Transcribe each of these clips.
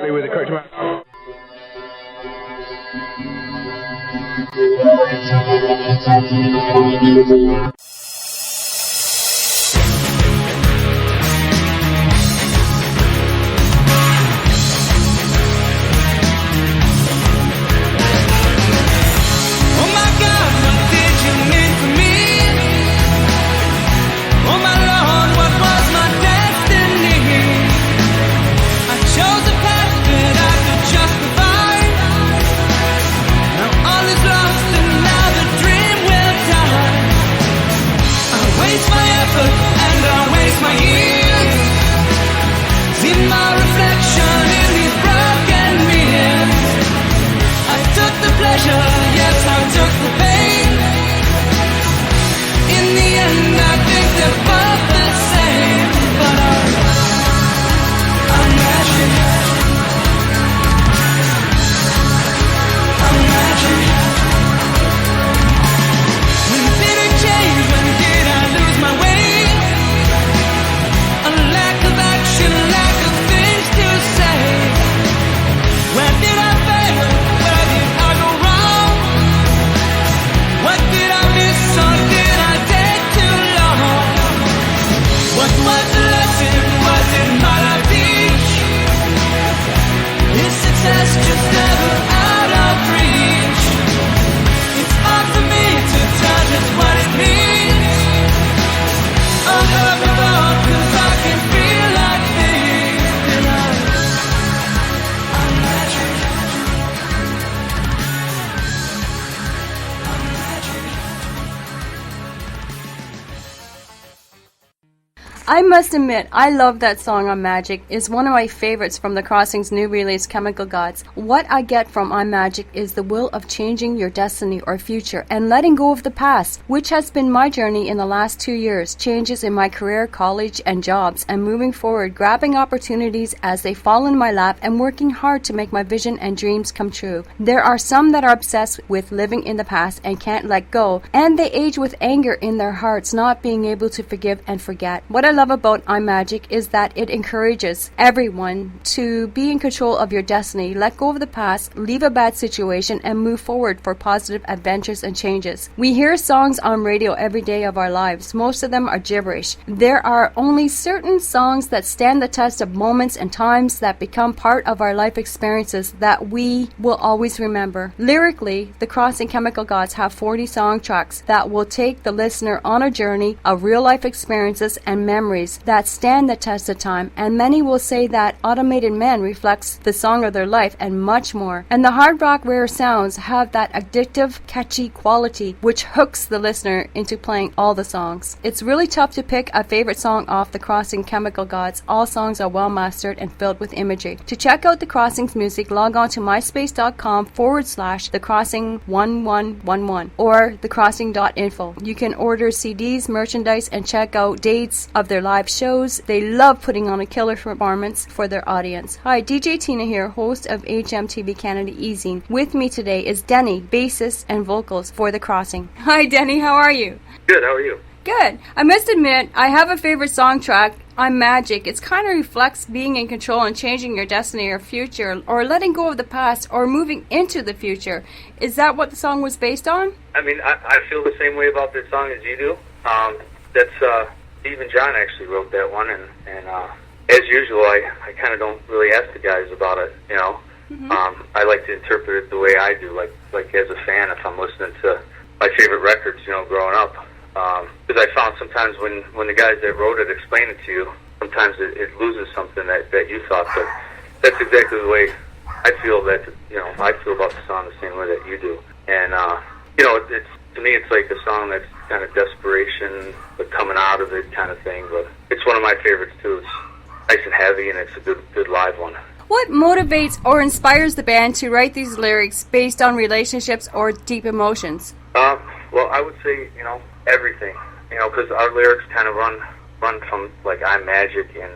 exactly with the correct amount. I must admit, I love that song on Magic. It's one of my favorites from The Crossing's new release, Chemical Gods. What I get from I'm Magic is the will of changing your destiny or future and letting go of the past, which has been my journey in the last 2 years. Changes in my career, college, and jobs, and moving forward, grabbing opportunities as they fall in my lap and working hard to make my vision and dreams come true. There are some that are obsessed with living in the past and can't let go, and they age with anger in their hearts, not being able to forgive and forget. What I love about I'm Magic is that it encourages everyone to be in control of your destiny, let go of the past, leave a bad situation, and move forward for positive adventures and changes. We hear songs on radio every day of our lives. Most of them are gibberish. There are only certain songs that stand the test of moments and times that become part of our life experiences that we will always remember. Lyrically, The Crossing Chemical Gods have 40 song tracks that will take the listener on a journey of real life experiences and memories that stand the test of time, and many will say that Automated Man reflects the song of their life and much more. And the hard rock rare sounds have that addictive, catchy quality which hooks the listener into playing all the songs. It's really tough to pick a favorite song off The Crossing Chemical Gods. All songs are well mastered and filled with imagery. To check out The Crossing's music, log on to myspace.com/thecrossing1111 or thecrossing.info. You can order CDs, merchandise, and check out dates of their live shows. They love putting on a killer performance for their audience. Hi, DJ Tina here, host of HMTV Canada E-Zine. With me today is Denny, bassist and vocals for The Crossing. Hi Denny, how are you? Good, how are you? Good. I must admit, I have a favorite song track, I'm Magic. It kind of reflects being in control and changing your destiny or future, or letting go of the past, or moving into the future. Is that what the song was based on? I mean, I feel the same way about this song as you do. Steve and John actually wrote that one, and as usual, I kind of don't really ask the guys about it, you know. Mm-hmm. I like to interpret it the way I do, like as a fan, if I'm listening to my favorite records, you know, growing up. Because I found sometimes when the guys that wrote it explain it to you, sometimes it loses something that you thought. But that's exactly the way I feel I feel about the song the same way that you do. And it's to me, it's like a song that's kind of desperation, but coming out of it kind of thing. But it's one of my favorites too. It's nice and heavy, and it's a good live one. What motivates or inspires the band to write these lyrics based on relationships or deep emotions? Well, I would say, everything. Because our lyrics kind of run from, like, I'm Magic and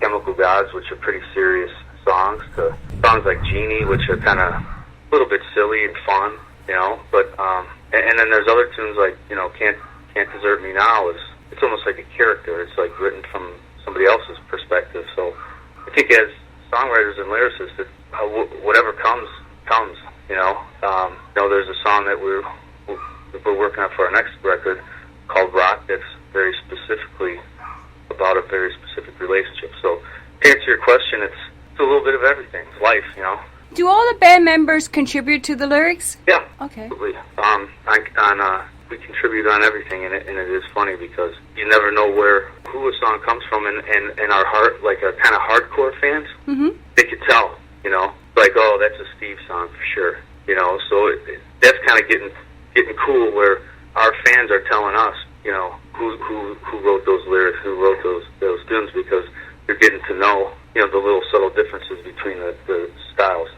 Chemical Gods, which are pretty serious songs, to songs like Genie, which are kind of a little bit silly and fun, But, and then there's other tunes like, Can't Desert Me Now. It's almost like a character. It's, like, written from somebody else's perspective. So I think as songwriters and lyricists that whatever comes. There's a song that we're working on for our next record called Rock that's very specifically about a very specific relationship. So to answer your question, it's a little bit of everything. It's life, Do all the band members contribute to the lyrics? Yeah. Okay. Absolutely. We contribute on everything, and it is funny because you never know who a song comes from, and our our kind of hardcore fans, they could tell, like, oh, that's a Steve song for sure, So that's kind of getting cool where our fans are telling us, who wrote those lyrics, who wrote those tunes, because you're getting to know, the little subtle differences between the styles,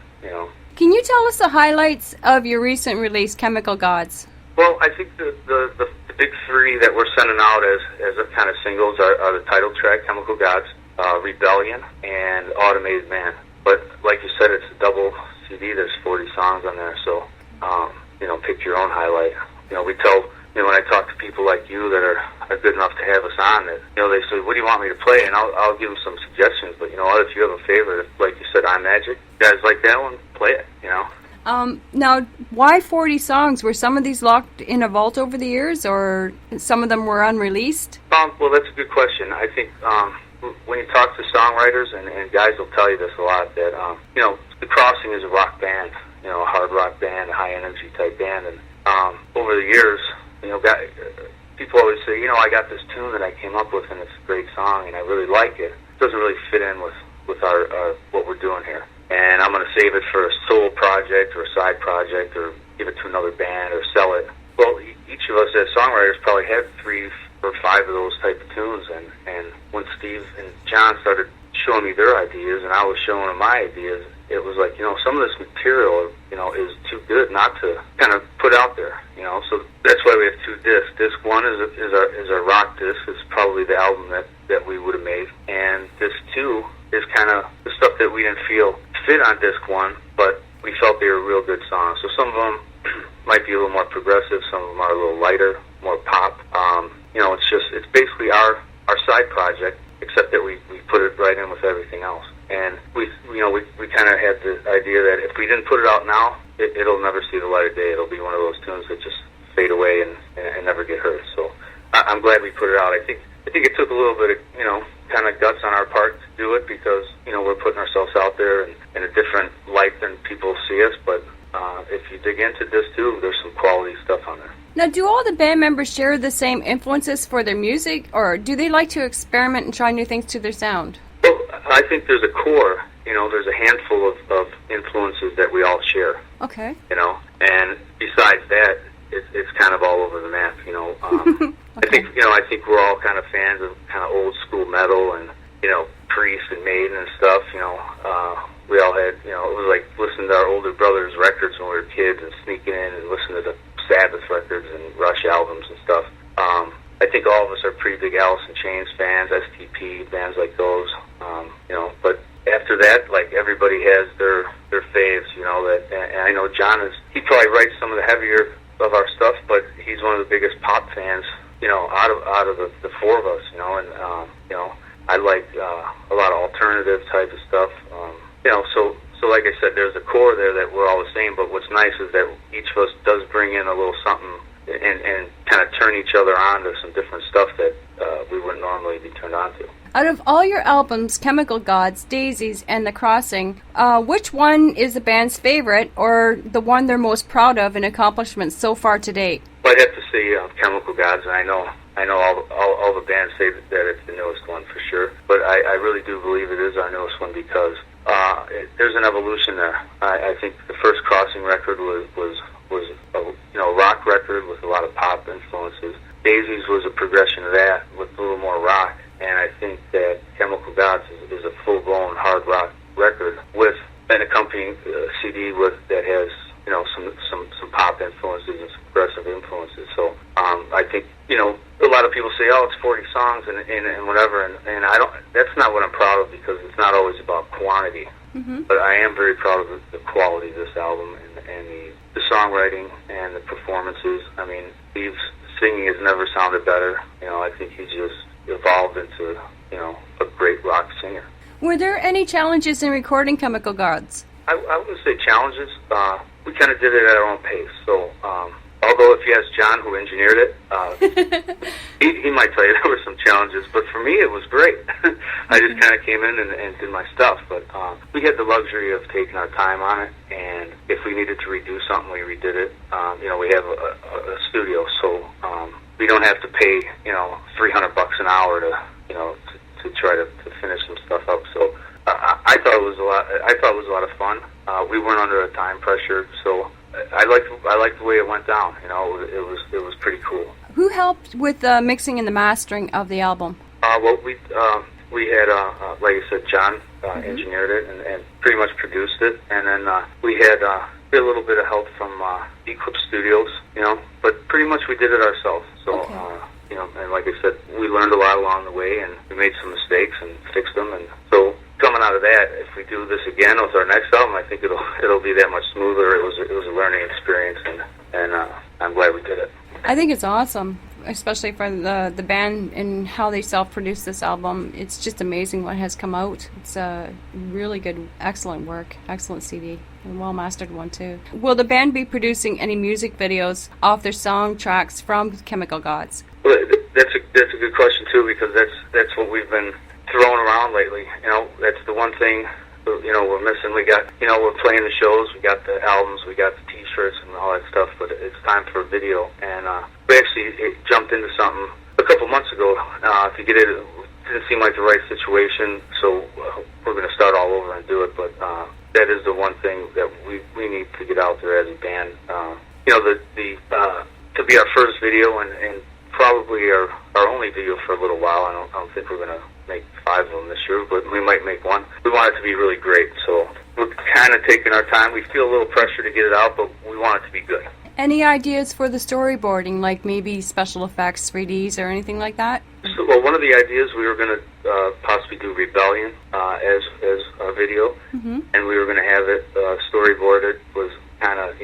Can you tell us the highlights of your recent release, Chemical Gods? Well, I think the big three that we're sending out as a kind of singles are the title track, Chemical Gods, Rebellion, and Automated Man. But like you said, it's a double CD. There's 40 songs on there, so pick your own highlight. We tell when I talk to people like you that are good enough to have us on, that they say, "What do you want me to play?" And I'll give them some suggestions. But if you have a favorite, like you said, I'm Magic. You guys like that one? Play it. Now, why 40 songs? Were some of these locked in a vault over the years, or some of them were unreleased? Well, that's a good question. I think when you talk to songwriters, and guys will tell you this a lot, that, The Crossing is a rock band, a hard rock band, a high-energy type band. And over the years, people always say, I got this tune that I came up with, and it's a great song, and I really like it. It doesn't really fit in with our what we're doing here. And I'm going to save it for a solo project or a side project or give it to another band or sell it. Well, each of us as songwriters probably had 3 or 5 of those type of tunes. And when Steve and John started showing me their ideas and I was showing them my ideas, it was like, some of this material, is too good not to kind of put out there, So that's why we have 2 discs. Disc 1 is our rock disc. It's probably the album that we would have made. And disc 2 is kind of the stuff that we didn't feel fit on disc 1, but we felt they were real good songs. So some of them might be a little more progressive, some of them are a little lighter, more pop. It's basically our side project, except that we put it right in with everything else. And we kind of had the idea that if we didn't put it out now, it'll never see the light of day. It'll be one of those tunes that just fade away and never get heard. So I'm glad we put it out. I think it took a little bit of kind of guts on our part to do it, because we're putting ourselves out there in a different light than people see us. But if you dig into this too, there's some quality stuff on there. Now, do all the band members share the same influences for their music, or do they like to experiment and try new things to their sound? Well, I think there's a core. There's a handful of influences that we all share. Okay. And besides that, it's kind of all over the map. Okay. I think we're all kind of fans of kind of old school metal and Priest and Maiden and stuff. We all had it was like listening to our older brothers' records when we were kids and sneaking in and listening to the Sabbath records and Rush albums and stuff. I think all of us are pretty big Alice in Chains fans, STP, bands like those. But after that, like, everybody has their faves. And I know John he probably writes some of the heavier of our stuff, but he's one of the biggest pop fans, out of the 4 of us, and I like a lot of alternative type of stuff. So like I said, there's a core there that we're all the same, but what's nice is that each of us does bring in a little something and kind of turn each other on to some different stuff that we wouldn't normally be turned on to. Out of all your albums, Chemical Gods, Daisies, and The Crossing, which one is the band's favorite, or the one they're most proud of in accomplishments so far to date? Well, I'd have to say Chemical Gods, and I know all the bands say that it's the newest one for sure, but I really do believe it is our newest one because there's an evolution there. I think the first Crossing record was a rock record with a lot of pop influences. Daisies was a progression of that with a little more rock, and I think that Chemical Gods is a full-blown hard rock record with an accompanying CD that has some pop influences and some progressive influences. So I think a lot of people say, oh, it's 40 songs and whatever, and I don't. That's not what I'm proud of, because it's not always about quantity. Mm-hmm. But I am very proud of the quality of this album and the songwriting and the performances. I mean, Steve's singing has never sounded better. I think he just evolved into a great rock singer. Were there any challenges in recording Chemical Gods? I wouldn't say challenges. We kind of did it at our own pace. So, although if you ask John, who engineered it, he might tell you there were some challenges. But for me, it was great. I just kind of came in and did my stuff. But we had the luxury of taking our time on it. And if we needed to redo something, we redid it. We have a studio, so we don't have to pay $300 an hour to try to finish some stuff up. So I thought it was a lot. I thought it was a lot of fun. We weren't under a time pressure, so I liked the way it went down. It was pretty cool. Who helped with the mixing and the mastering of the album? Well, we had like I said, John engineered it and pretty much produced it, and then we had a little bit of help from Eclipse Studios, but pretty much we did it ourselves. So. Okay. And like I said, we learned a lot along the way, and we made some mistakes and fixed them. And so, coming out of that, if we do this again with our next album, I think it'll be that much smoother. It was a learning experience, and I'm glad we did it. I think it's awesome, especially for the band and how they self-produced this album. It's just amazing what has come out. It's a really good, excellent work, excellent CD, and well-mastered one too. Will the band be producing any music videos off their song tracks from Chemical Gods? Well, that's a good question too, because that's what we've been throwing around lately. That's the one thing we're missing. We got we're playing the shows, we got the albums, we got the T-shirts and all that stuff, but it's time for a video. And we actually jumped into something a couple months ago to get it. It didn't seem like the right situation, so we're going to start all over and do it. But that is the one thing that we need to get out there as a band. To be our first video and probably our only video for a little while. I don't think we're going to make 5 of them this year, but we might make one. We want it to be really great, so we're kind of taking our time. We feel a little pressure to get it out, but we want it to be good. Any ideas for the storyboarding, like maybe special effects, 3Ds, or anything like that? So, well, one of the ideas, we were going to possibly do Rebellion as our video, and we were going to have it storyboarded. Was kind of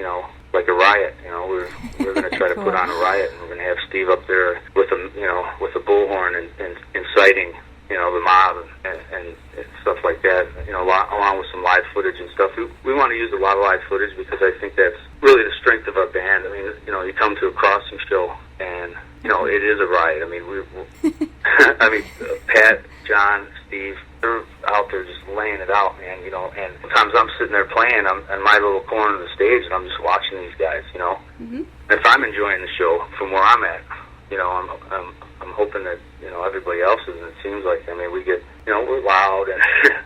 like a riot. We were going to try to Cool. put on a riot, and we're going to have Steve up there with a bullhorn and inciting the mob and stuff like that. Along with some live footage and stuff. We want to use a lot of live footage because I think that's really the strength of our band. I mean, you come to a crossing show and it is a riot. I mean, Pat, John, Steve, they're out there just laying it out, man. And sometimes I'm sitting there playing, I'm in my little corner of the stage, and I'm just watching these guys. Mm-hmm. If I'm enjoying the show from where I'm at, I'm hoping that everybody else is. And it seems like we get we're loud and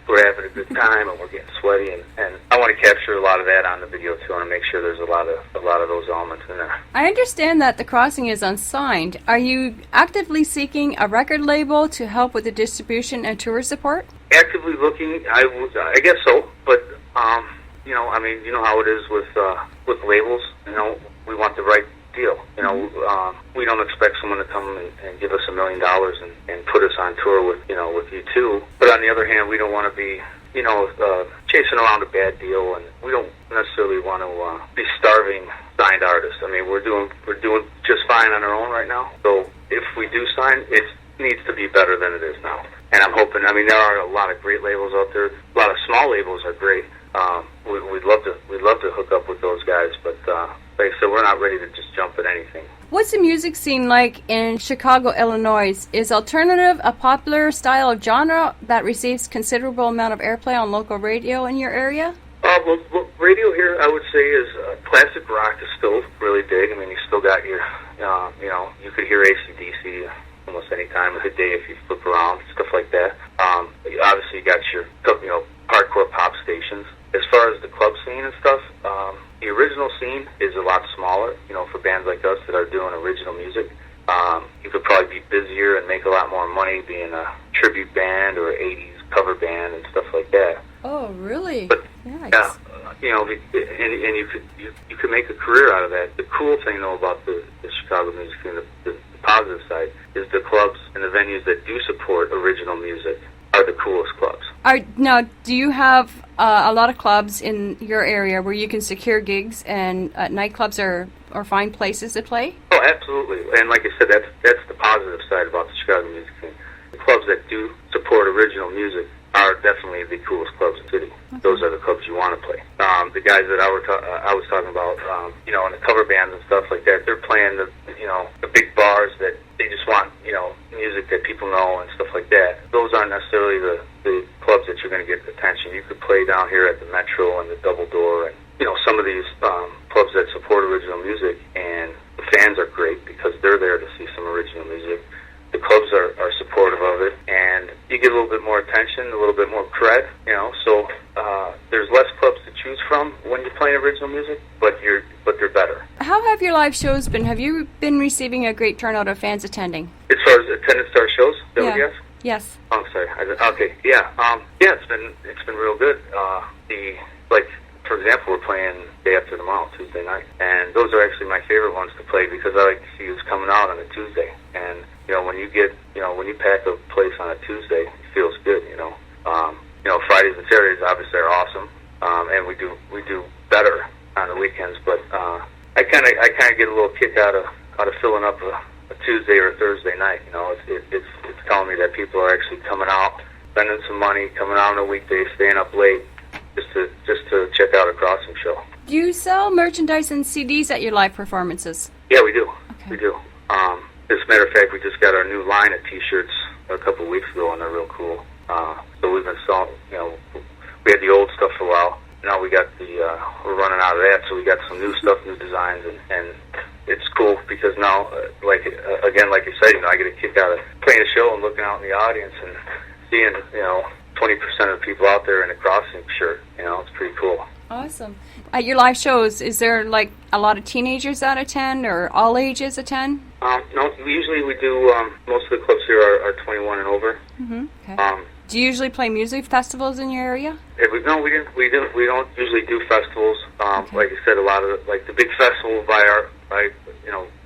we're having a good time and we're getting sweaty, and I want to capture a lot of that on the video too. I want to make sure there's a lot of those elements in there. I understand that the Crossing is unsigned. Are you actively seeking a record label to help with the distribution and tour support? Actively looking, I guess so, but you know how it is with labels. We want the right deal. We don't expect someone to come and give us $1 million and put us on tour with U2. But on the other hand, we don't want to be chasing around a bad deal, and we don't necessarily want to be starving signed artists. I mean, we're doing just fine on our own right now. So if we do sign, it needs to be better than it is now. And I'm hoping. I mean, there are a lot of great labels out there. A lot of small labels are great. We'd love to hook up with those guys, but like I said, we're not ready to just jump at anything. What's the music scene like in Chicago, Illinois? Is alternative a popular style of genre that receives considerable amount of airplay on local radio in your area? Well, radio here, I would say, is classic rock is still really big. I mean, you still got your, you could hear AC/DC almost any time of the day if you flip around, stuff like that. Obviously, you got your, hardcore pop stations. As far as the club scene and stuff, the original scene is a lot smaller, for bands like us that are doing original music. You could probably be busier and make a lot more money being a tribute band or 80s cover band and stuff like that. Oh, really? But, nice. And you could make a career out of that. The cool thing, though, about the Chicago music scene, the positive side, is the clubs and the venues that do support original music are the coolest clubs. Now, do you have a lot of clubs in your area where you can secure gigs and nightclubs are fine places to play? Oh, absolutely. And like I said, that's the positive side about the Chicago music scene. The clubs that do support original music are are definitely the coolest clubs in the city. Those are the clubs you want to play. The guys that I was talking about, in the cover bands and stuff like that, they're playing the big bars that they just want, music that people know and stuff like that. Those aren't necessarily the clubs that you're going to get attention. You could play down here at the Metro and the Double Door and, some of these clubs that support original music, and the fans are great because they're there to see some original music. The clubs are supportive of it, and you get a little bit more attention, a little bit more cred, so there's less clubs to choose from when you're playing original music, but they're better. How have your live shows been? Have you been receiving a great turnout of fans attending? As far as attendance to our shows, that would yes? Yes. Oh, sorry. Okay, yeah. It's been real good. For example, we're playing day after tomorrow, Tuesday night, and those are actually my favorite ones to play because I like to see who's coming out on a Tuesday. And when you pack a place on a Tuesday, it feels good. Fridays and Saturdays obviously are awesome, and we do better on the weekends. But I kind of get a little kick out of filling up a Tuesday or a Thursday night. It's telling me that people are actually coming out, spending some money, coming out on a weekday, staying up late. Just to check out a Crossing show. Do you sell merchandise and CDs at your live performances? Yeah, we do. Okay. We do. As a matter of fact, we just got our new line of T-shirts a couple of weeks ago, and they're real cool. So we've been selling. We had the old stuff for a while. Now we got we're running out of that, so we got some new stuff, new designs, and it's cool because now, like you said, I get a kick out of playing a show and looking out in the audience and seeing, 20% of the people out there in a Crossing shirt. It's pretty cool. Awesome. At your live shows, is there like a lot of teenagers that attend or all ages attend? No, usually we do, most of the clubs here are 21 and over. Mm-hmm. Okay. Do you usually play music festivals in your area? We don't usually do festivals. Okay. Like I said, a lot of the big festivals where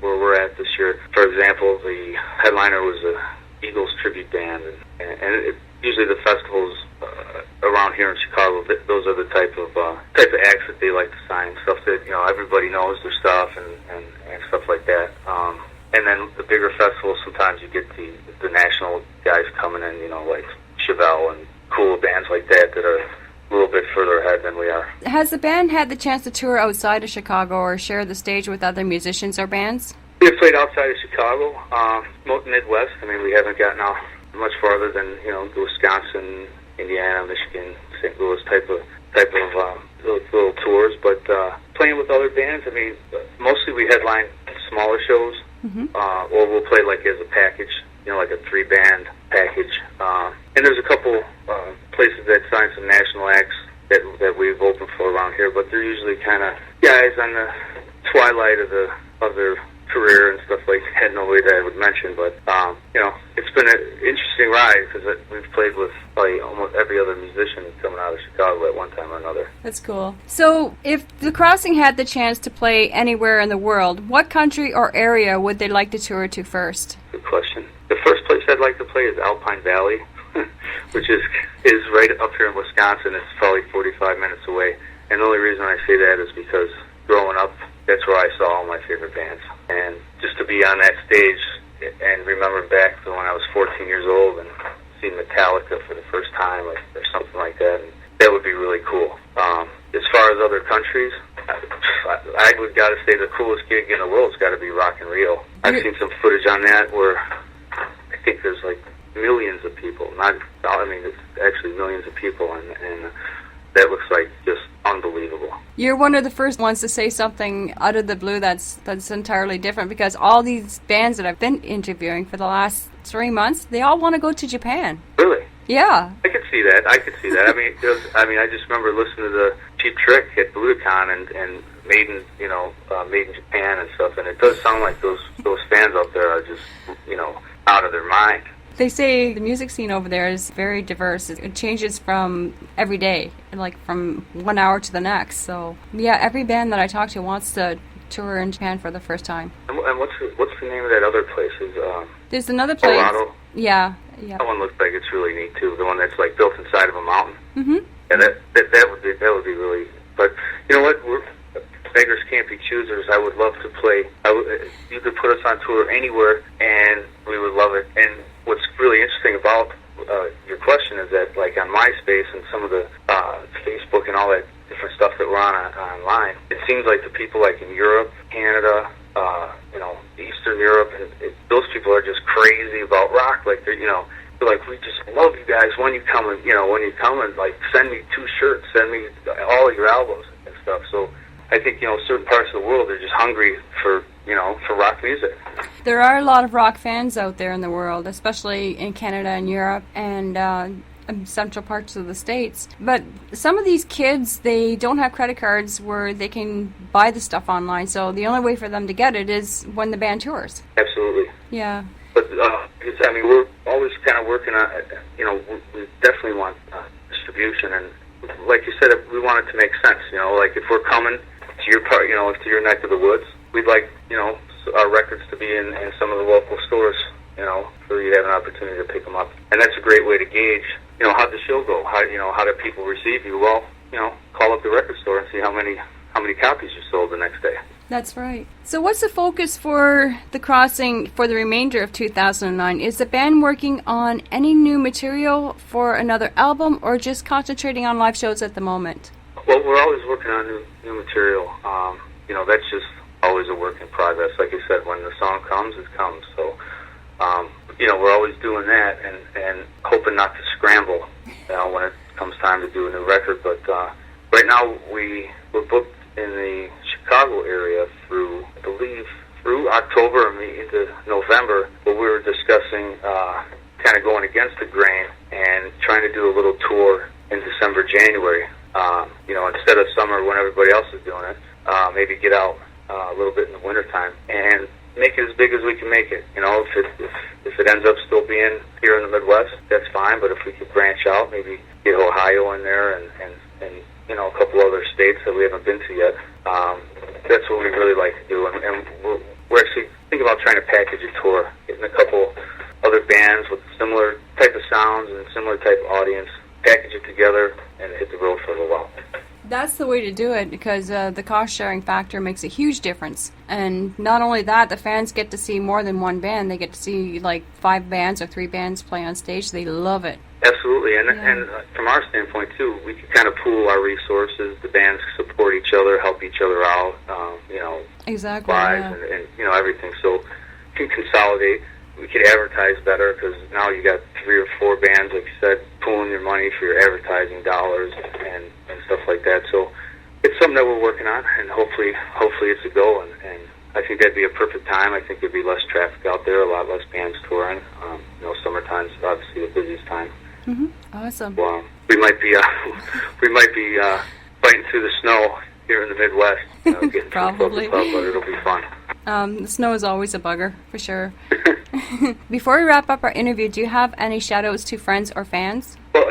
we're at this year. For example, the headliner was a Eagles tribute band, and usually the festivals around here in Chicago, those are the type of acts that they like to sign, stuff that everybody knows their stuff and stuff like that. And then the bigger festivals, sometimes you get the national guys coming in, like Chevelle and cool bands like that are a little bit further ahead than we are. Has the band had the chance to tour outside of Chicago or share the stage with other musicians or bands? We've played outside of Chicago, Midwest. We haven't gotten out much farther than the Wisconsin, Indiana, Michigan, St. Louis type of little tours. But playing with other bands, mostly we headline smaller shows, or we'll play like as a package, like a 3-band package. And there's a couple places that sign some national acts that we've opened for around here, but they're usually kind of guys on the twilight of their career and stuff like that. No way that I would mention, but it's been an interesting ride because we've played with probably almost every other musician coming out of Chicago at one time or another. That's cool. So if the Crossing had the chance to play anywhere in the world, what country or area would they like to tour to first? Good question. The first place I'd like to play is Alpine Valley, which is right up here in Wisconsin. It's probably 45 minutes away. And the only reason I say that is because growing up, that's where I saw all my favorite bands. And just to be on that stage and remember back to when I was 14 years old and see Metallica for the first time or something like that, and that would be really cool. As far as other countries, I would got to say the coolest gig in the world's got to be Rock in Rio. I've seen some footage on that where I think there's like millions of people. It's actually millions of people, and that looks like just unbelievable. You're one of the first ones to say something out of the blue that's entirely different, because all these bands that I've been interviewing for the last 3 months, they all want to go to Japan. Really? Yeah. I could see that. I just remember listening to the Cheap Trick at Budokan and Made in Japan and stuff, and it does sound like those fans out there are just, out of their mind. They say the music scene over there is very diverse. It changes from every day, like from 1 hour to the next. So, yeah, every band that I talk to wants to tour in Japan for the first time. And what's the name of that other place? There's another place. Colorado? Yeah. That one looks like it's really neat, too. The one that's, like, built inside of a mountain. Mm-hmm. Yeah, that would be really... But, you know what? Beggars can't be choosers. I would love to play. You could put us on tour anywhere, and we would love it. And what's really interesting about your question is that, like, on my MySpace and some of the Facebook and all that different stuff that we're on online, it seems like the people like in Europe, Canada, Eastern Europe, those people are just crazy about rock. Like they're like, we just love you guys. When you come and like send me 2 shirts, send me all your albums and stuff. So I think certain parts of the world are just hungry for rock music. There are a lot of rock fans out there in the world, especially in Canada and Europe and central parts of the States. But some of these kids, they don't have credit cards where they can buy the stuff online. So the only way for them to get it is when the band tours. Absolutely. Yeah. But we're always kind of working on, we definitely want distribution, and like you said, we want it to make sense. Like if we're coming to your part, to your neck of the woods, we'd like, our records to be in some of the local stores, so you have an opportunity to pick them up. And that's a great way to gauge, how'd the show go? How do people receive you? Well, call up the record store and see how many copies you sold the next day. That's right. So what's the focus for The Crossing for the remainder of 2009? Is the band working on any new material for another album or just concentrating on live shows at the moment? Well, we're always working on new material. That's just always a work in progress. Like I said, when the song comes, it comes. So, we're always doing that and hoping not to scramble when it comes time to do a new record. But right now we're booked in the Chicago area through October and into November, but we were discussing kind of going against the grain and trying to do a little tour in December, January. Instead of summer when everybody else is doing it, maybe get out a little bit in the wintertime and make it as big as we can make it. If it ends up still being here in the Midwest, that's fine, but if we could branch out, maybe get Ohio in there and a couple other states that we haven't been to yet, that's what we really like to do. And we're actually thinking about trying to package a tour, getting a couple other bands with similar type of sounds and similar type of audience, package it together, and hit the road for a little while. That's the way to do it because the cost-sharing factor makes a huge difference. And not only that, the fans get to see more than one band. They get to see like 5 bands or 3 bands play on stage. They love it. Absolutely, and from our standpoint too, we can kind of pool our resources. The bands support each other, help each other out, exactly, lives and everything. So we can consolidate. We could advertise better because now you got 3 or 4 bands, like you said, pooling your money for your advertising dollars and stuff like that. So it's something that we're working on, and hopefully it's a go. And I think that'd be a perfect time. I think there'd be less traffic out there, a lot less bands touring. Summertime's obviously the busiest time. Mm-hmm. Awesome. Well, we might be fighting through the snow here in the Midwest. Getting Probably. But it'll be fun. The snow is always a bugger, for sure. Before we wrap up our interview, do you have any shout-outs to friends or fans? Well,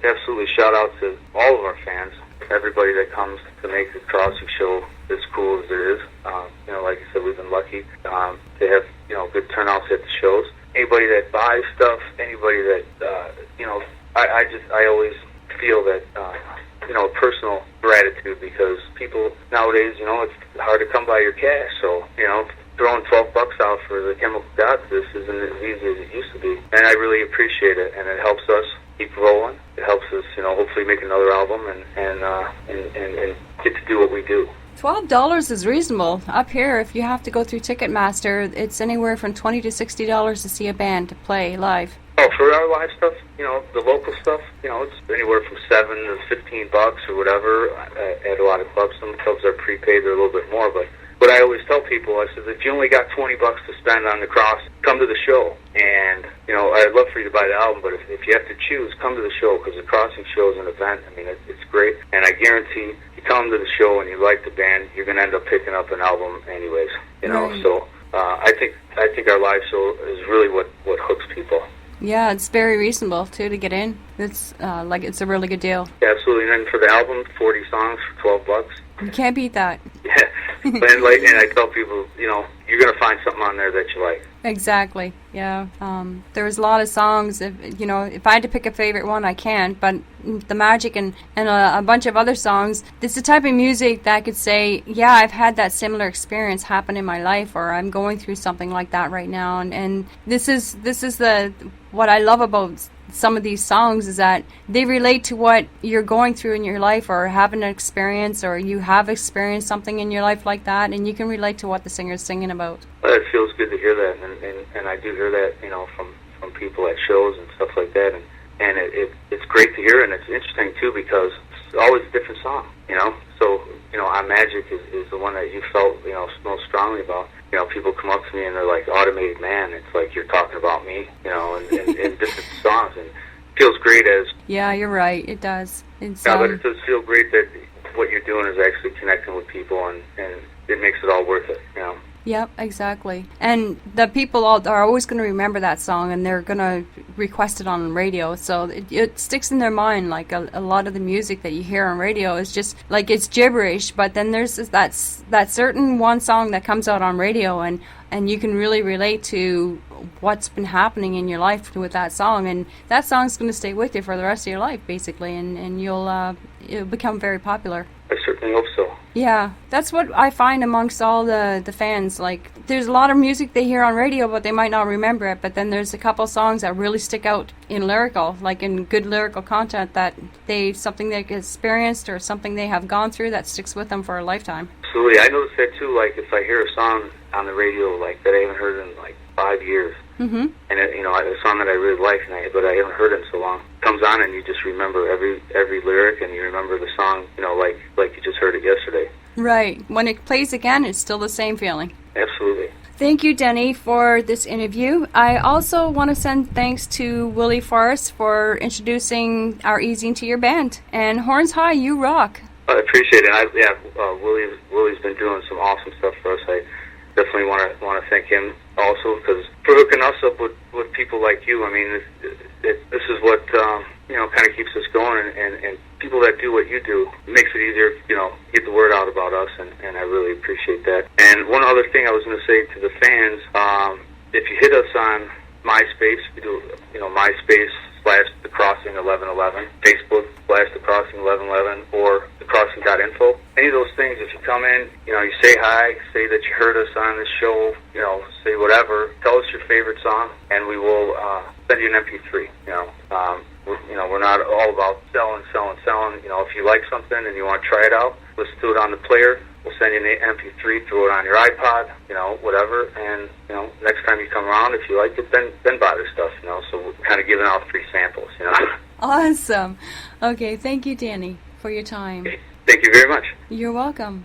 absolutely shout-out to all of our fans, everybody that comes to make the Crossing show as cool as it is. Like I said, we've been lucky to have, good turnouts at the shows. Anybody that buys stuff, anybody that, I always feel that, personal gratitude because people nowadays, it's hard to come by your cash. So, throwing $12 out for the Chemical Gods, this isn't as easy as it used to be. And I really appreciate it, and it helps us keep rolling. It helps us, hopefully make another album and get to do what we do. $12 is reasonable. Up here, if you have to go through Ticketmaster, it's anywhere from $20 to $60 to see a band to play live. Oh, for our live stuff, the local stuff, it's anywhere from $7 to $15 or whatever. At a lot of clubs, some clubs are prepaid; they're a little bit more. But I always tell people, I said, if you only got $20 to spend on the Cross, come to the show. And I'd love for you to buy the album, but if you have to choose, come to the show because the Crossing show is an event. I mean, it's great, and I guarantee you come to the show and you like the band, you're going to end up picking up an album anyways. Right. So I think our live show is really what hooks people. Yeah, it's very reasonable too to get in. It's it's a really good deal. Yeah, absolutely. And then for the album, 40 songs for $12. You can't beat that. Yeah, and I tell people, you're gonna find something on there that you like. Exactly. Yeah. There's a lot of songs. If I had to pick a favorite one, I can't. But the Magic and a bunch of other songs, it's the type of music that I could say, yeah, I've had that similar experience happen in my life, or I'm going through something like that right now. And this is what I love about some of these songs is that they relate to what you're going through in your life, or have an experience, or you have experienced something in your life like that, and you can relate to what the singer's singing about. Well, it feels good to hear that, and I do hear that, from people at shows and stuff like that, and it's great to hear, and it's interesting too because it's always a different song, So "I'm Magic" is the one that you felt most strongly about. People come up to me and they're like, "Automated Man." It's like you're talking about me, in different songs, and it feels great as. Yeah, you're right. It does. It's, but it does feel great that what you're doing is actually connecting with people, and it makes it all worth it, Yep, exactly. And the people are always going to remember that song, and they're going to request it on radio. So it sticks in their mind. Like a lot of the music that you hear on radio is just like it's gibberish. But then there's that certain one song that comes out on radio, and you can really relate to what's been happening in your life with that song, and that song's going to stay with you for the rest of your life, basically, and it'll become very popular. I certainly hope so. Yeah, that's what I find amongst all the fans. Like, there's a lot of music they hear on radio, but they might not remember it. But then there's a couple songs that really stick out in lyrical, like in good lyrical content, that something they experienced or something they have gone through that sticks with them for a lifetime. Absolutely, I notice that too. Like if I hear a song on the radio, like that I haven't heard in like 5 years, and a song that I really like, but I haven't heard it in so long, comes on and you just remember every lyric, and you remember the song, like you just heard it yesterday. Right. When it plays again, it's still the same feeling. Absolutely. Thank you, Denny, for this interview. I also want to send thanks to Willie Forrest for introducing our easing to your band. And Horns High, you rock. I appreciate it. Willie's been doing some awesome stuff for us. I definitely want to thank him also for hooking us up with people like you. I mean, this is what kind of keeps us going, and people that do what you do, it makes it easier, get the word out about us, and I really appreciate that. And one other thing I was going to say to the fans, if you hit us on MySpace, you do, MySpace/The Crossing 1111, Facebook /The Crossing 1111, or thecrossing.info. Any of those things, if you come in, you say hi, say that you heard us on this show, say whatever, tell us your favorite song, and we will send you an MP3. We're not all about selling. If you like something and you want to try it out, listen to it on the player. We'll send you an MP3, throw it on your iPod, whatever. And next time you come around, if you like it, then buy the stuff. So we're kind of giving out free samples. Awesome. Okay, thank you, Danny, for your time. Thank you very much. You're welcome.